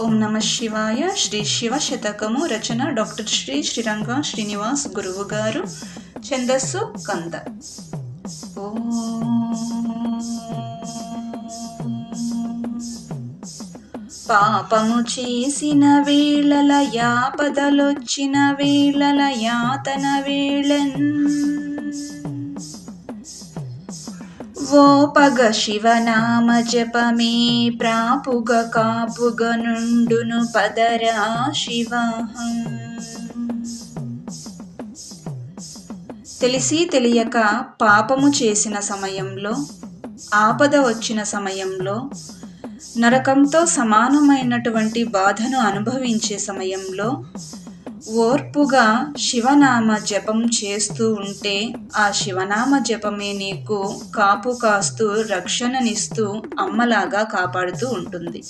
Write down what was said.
ఓం నమ శివాయ. శ్రీ శివ శతకము రచన డాక్టర్ శ్రీ శ్రీరంగ శ్రీనివాస్ గురువు గారు. ఛందస్సు కంద. పాపము చేసిన వేళల యాపదలొచ్చిన వేళల యాతన వేళన్ ఓ పగ శివనామ జపమే ప్రాపుగ కాపుగ నుండును పదరా శివాహం. తెలిసి తెలియక పాపము చేసిన సమయంలో, ఆపద వచ్చిన సమయంలో, నరకంతో సమానమైనటువంటి బాధను అనుభవించే సమయంలో ఓర్పుగా శివనామ జపం చేస్తూ ఉంటే ఆ శివనామ జపమే నీకు కాపు కాస్తూ రక్షణనిస్తూ అమ్మలాగా కాపాడుతూ ఉంటుంది.